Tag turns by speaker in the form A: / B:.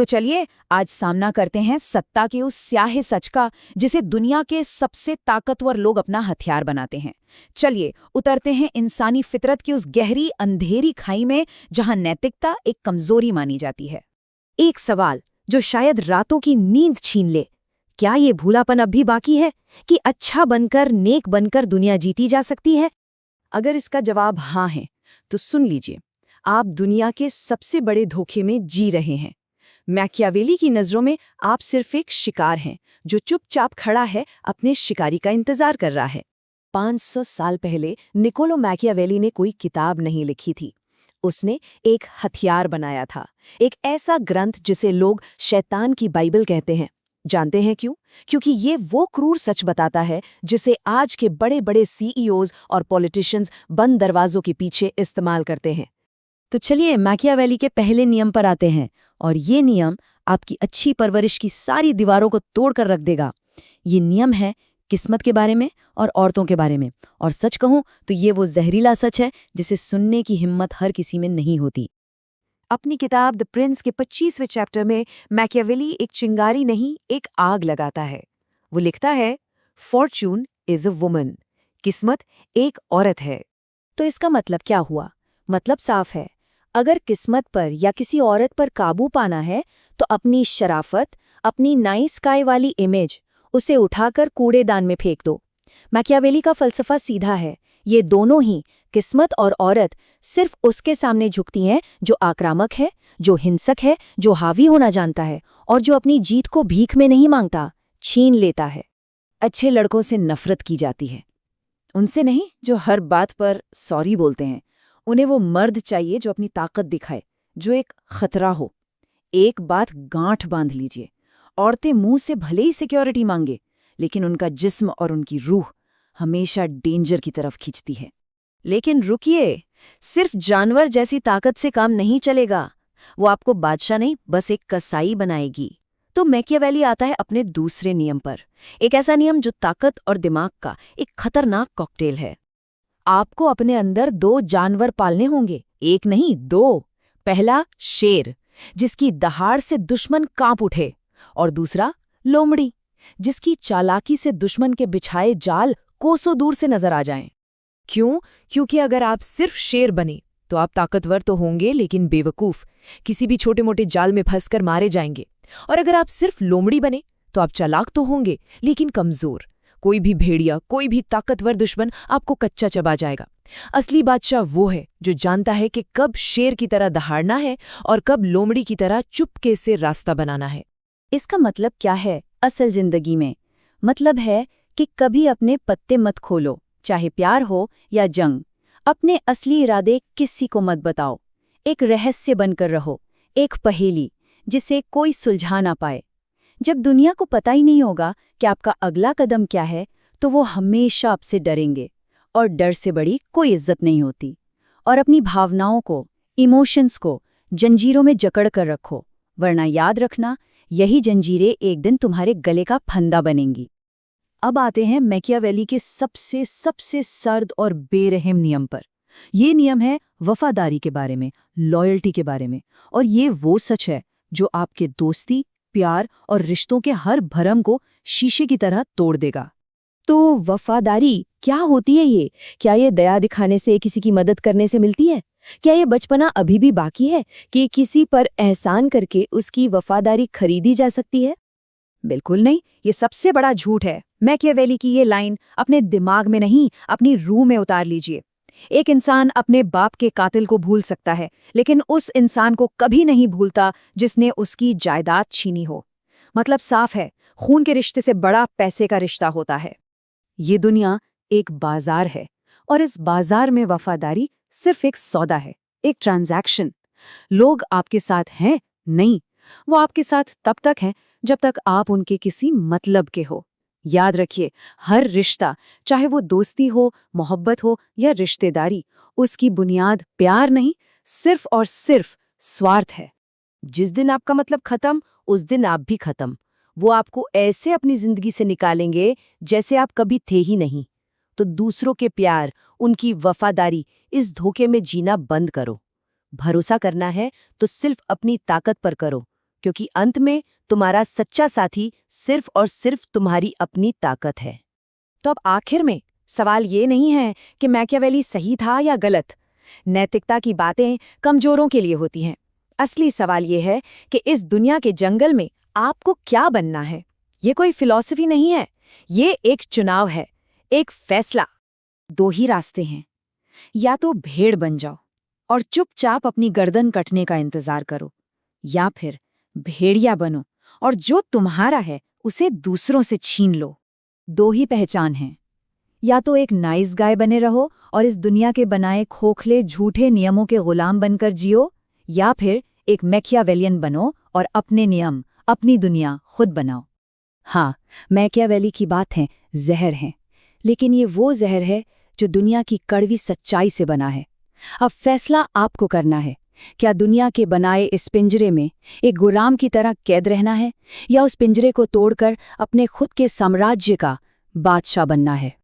A: तो चलिए आज सामना करते हैं सत्ता के उस स्याहे सच का जिसे दुनिया के सबसे ताकतवर लोग अपना हथियार बनाते हैं। चलिए उतरते हैं इंसानी फितरत की उस गहरी अंधेरी खाई में जहां नैतिकता एक कमजोरी मानी जाती है।
B: एक सवाल जो शायद रातों की नींद छीन ले, क्या ये भूलापन अब भी बाकी है कि अच्छा बनकर नेक बनकर दुनिया जीती जा सकती है? अगर इसका जवाब हाँ है तो सुन लीजिए, आप दुनिया के सबसे बड़े धोखे में जी रहे हैं। मैकियावेली की नज़रों में आप सिर्फ एक शिकार हैं जो चुपचाप खड़ा है, अपने शिकारी का इंतजार कर रहा है। 500 साल पहले निकोलो मैकियावेली ने कोई किताब नहीं लिखी थी, उसने एक हथियार बनाया था, एक ऐसा ग्रंथ जिसे लोग शैतान की बाइबल कहते हैं। जानते हैं क्यों? क्योंकि ये वो क्रूर सच बताता है जिसे आज के बड़े बड़े सीईओज और पॉलिटिशियंस बंद दरवाजों के पीछे इस्तेमाल करते हैं। तो चलिए मैकियावेली के पहले नियम पर आते हैं, और ये नियम आपकी अच्छी परवरिश की सारी दीवारों को तोड़कर रख देगा। ये नियम है किस्मत के बारे में और औरतों के बारे में, और सच कहूं तो ये वो जहरीला सच है जिसे सुनने की हिम्मत हर किसी में नहीं होती। अपनी किताब द प्रिंस के 25वें चैप्टर में मैकियावेली एक चिंगारी नहीं, एक आग लगाता है। वो लिखता है, फॉर्च्यून इज अ वुमन, किस्मत एक औरत है। तो इसका मतलब क्या हुआ? मतलब साफ है, अगर किस्मत पर या किसी औरत पर काबू पाना है तो अपनी शराफत, अपनी नाइस गाय वाली इमेज, उसे उठाकर कूड़ेदान में फेंक दो। मैकियावेली का फलसफा सीधा है, ये दोनों ही, किस्मत और औरत, सिर्फ उसके सामने झुकती हैं जो आक्रामक है, जो हिंसक है, जो हावी होना जानता है और जो अपनी जीत को भीख में नहीं मांगता, छीन लेता है। अच्छे लड़कों से नफरत की जाती है, उनसे नहीं जो हर बात पर सॉरी बोलते हैं। उन्हें वो मर्द चाहिए जो अपनी ताकत दिखाए, जो एक खतरा हो। एक बात गांठ बांध लीजिए, औरतें मुंह से भले ही सिक्योरिटी मांगे, लेकिन उनका जिस्म और उनकी रूह हमेशा डेंजर की तरफ खींचती है। लेकिन रुकिए, सिर्फ जानवर जैसी ताकत से काम नहीं चलेगा। वो आपको बादशाह नहीं, बस एक कसाई बनाएगी। तो मैकियावेली आता है अपने दूसरे नियम पर, एक ऐसा नियम जो ताकत और दिमाग का एक खतरनाक कॉकटेल है। आपको अपने अंदर 2 जानवर पालने होंगे, एक नहीं 2। पहला शेर, जिसकी दहाड़ से दुश्मन कांप उठे, और दूसरा लोमड़ी, जिसकी चालाकी से दुश्मन के बिछाए जाल कोसों दूर से नजर आ जाएं। क्यों? क्योंकि अगर आप सिर्फ शेर बने तो आप ताकतवर तो होंगे लेकिन बेवकूफ, किसी भी छोटे मोटे जाल में फंसकर मारे जाएंगे। और अगर आप सिर्फ लोमड़ी बने तो आप चालाक तो होंगे लेकिन कमजोर, कोई भी भेड़िया, कोई भी ताकतवर दुश्मन आपको कच्चा चबा जाएगा। असली बादशाह वो है जो जानता है कि कब शेर की तरह दहाड़ना है और कब लोमड़ी की तरह चुपके से रास्ता बनाना है। इसका मतलब क्या है असल जिंदगी में? मतलब है कि कभी अपने पत्ते मत खोलो, चाहे प्यार हो या जंग। अपने असली इरादे किसी को मत बताओ। एक रहस्य बनकर रहो, एक पहेली जिसे कोई सुलझा ना पाए। जब दुनिया को पता ही नहीं होगा कि आपका अगला कदम क्या है, तो वो हमेशा आपसे डरेंगे, और डर से बड़ी कोई इज्जत नहीं होती। और अपनी भावनाओं को, इमोशंस को जंजीरों में जकड़ कर रखो, वरना याद रखना, यही जंजीरें एक दिन तुम्हारे गले का फंदा बनेंगी। अब आते हैं मैकियावेली के सबसे सर्द और बेरहम नियम पर। ये नियम है वफादारी के बारे में, लॉयल्टी के बारे में, और ये वो सच है जो आपके दोस्ती, प्यार और रिश्तों के हर भरम को शीशे की तरह तोड़ देगा। तो वफादारी क्या होती है ये? क्या ये दया दिखाने से, किसी की मदद करने से मिलती है? क्या ये बचपना अभी भी बाकी है कि किसी पर एहसान करके उसकी वफादारी खरीदी जा सकती है? बिल्कुल नहीं, ये सबसे बड़ा झूठ है। मैकियावेली की ये लाइन अपने दिमाग में नहीं, अपनी रूह में उतार लीजिए। एक इंसान अपने बाप के कातिल को भूल सकता है, लेकिन उस इंसान को कभी नहीं भूलता जिसने उसकी जायदाद छीनी हो। मतलब साफ है, खून के रिश्ते से बड़ा पैसे का रिश्ता होता है। ये दुनिया एक बाजार है, और इस बाजार में वफादारी सिर्फ एक सौदा है, एक ट्रांजैक्शन। लोग आपके साथ हैं? नहीं, वो आपके साथ तब तक हैं जब तक आप उनके किसी मतलब के हो। याद रखिए, हर रिश्ता, चाहे वो दोस्ती हो, मोहब्बत हो या रिश्तेदारी, उसकी बुनियाद प्यार नहीं, सिर्फ और सिर्फ स्वार्थ है। जिस दिन आपका मतलब खत्म, उस दिन आप भी खत्म। वो आपको ऐसे अपनी जिंदगी से निकालेंगे जैसे आप कभी थे ही नहीं। तो दूसरों के प्यार, उनकी वफादारी, इस धोखे में जीना बंद करो। भरोसा करना है तो सिर्फ अपनी ताकत पर करो, क्योंकि अंत में तुम्हारा सच्चा साथी सिर्फ और सिर्फ तुम्हारी अपनी ताकत है।
A: तो अब आखिर में सवाल ये नहीं है कि मैकियावेली सही था या गलत। नैतिकता की बातें कमजोरों के लिए होती हैं। असली सवाल ये है कि इस दुनिया के जंगल में आपको क्या बनना है। ये कोई फिलॉसफी नहीं है, ये एक चुनाव है, एक फैसला।
B: 2 ही रास्ते हैं, या तो भेड़ बन जाओ और चुपचाप अपनी गर्दन कटने का इंतजार करो, या फिर भेड़िया बनो और जो तुम्हारा है उसे दूसरों से छीन लो। 2 ही पहचान हैं, या तो एक नाइस गाय बने रहो और इस दुनिया के बनाए खोखले झूठे नियमों के गुलाम बनकर जियो, या फिर एक मैकियावेलियन बनो और अपने नियम, अपनी दुनिया खुद बनाओ।
A: हाँ, मैकियावेली की बातें जहर हैं, लेकिन ये वो जहर है जो दुनिया की कड़वी सच्चाई से बना है। अब फैसला आपको करना है, क्या दुनिया के बनाए इस पिंजरे में एक गुलाम की तरह कैद रहना है, या उस पिंजरे को तोड़कर अपने खुद के साम्राज्य का बादशाह बनना है।